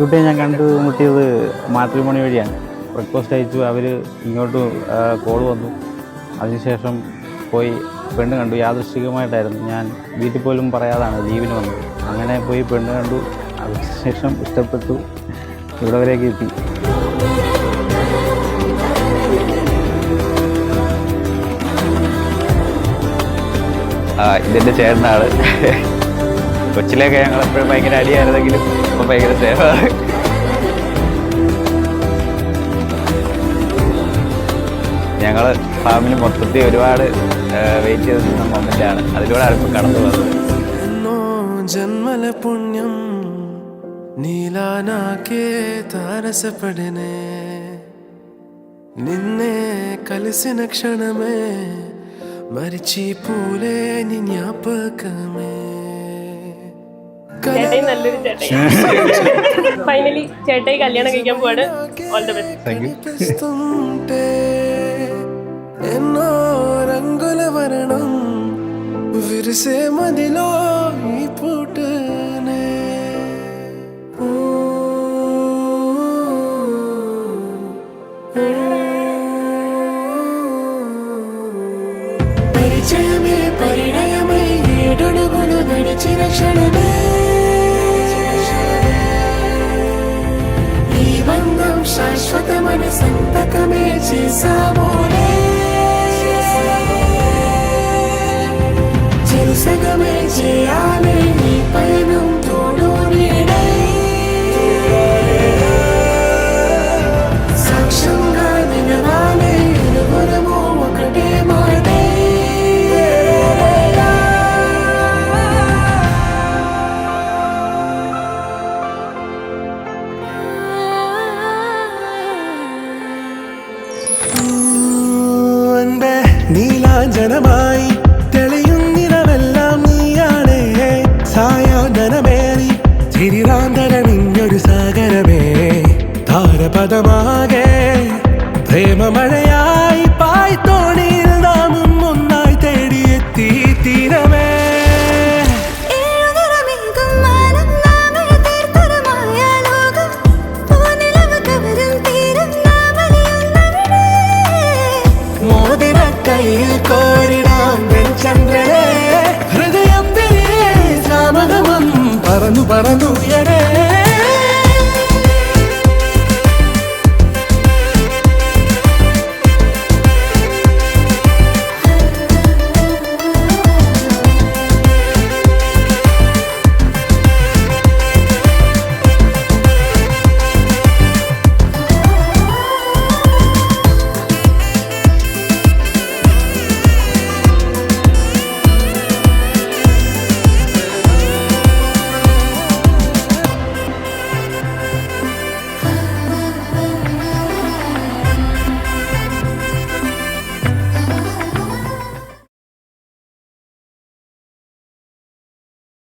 പെൺകുട്ടിയെ ഞാൻ കണ്ടുമുട്ടിയത് മാട്രിമോണി വഴിയാണ്. റിക്വസ്റ്റ് അയച്ചു, അവർ ഇങ്ങോട്ട് കോൾ വന്നു. അതിനുശേഷം പോയി പെണ്ണ് കണ്ടു. യാദൃശ്ചികമായിട്ടായിരുന്നു, ഞാൻ വീട്ടിൽ പോലും പറയാതാണ് ലീവിന് വന്നത്. അങ്ങനെ പോയി പെണ്ണ് കണ്ടു. അതിനുശേഷം ഇഷ്ടപ്പെട്ടു, ഇവിടെ വരെയൊക്കെ എത്തി. ഇതെൻ്റെ ചേട്ടനാണ്. കൊച്ചിലേക്ക് ഞങ്ങളെപ്പോഴും ഭയങ്കര അടിയായിരുന്നെങ്കിലും ഇപ്പം ഭയങ്കര സേഫാണ്. ഞങ്ങൾ ഫാമിലി മൊത്തത്തിൽ ഒരുപാട് വെയിറ്റ് ചെയ്ത് നിന്ന മൊമെൻ്റാണ്. അതിലൂടെ ഇപ്പം കടന്നു വന്നത്. జన్మల పుణ్యం నీలా నాకే తారసపడనే నిన్నే కలిసిన క్షణమే మరిచిపోలే నీ జ్ఞాపకమే. നല്ലൊരു ചേട്ടായി. ഫൈനലി ചേട്ടായി കല്യാണം കഴിക്കാൻ പോവാണ്. All the best. ఎన్నో రంగుల వర్ణం విరిసే మదిలో ఈ పూటనే పరిచయమే పరిణయమై ఏడడుగులు నడిచిన క్షణమే ఈ బంధం శాశ్వతమని సంతకమే చేసామోనే సగమే చేయాలి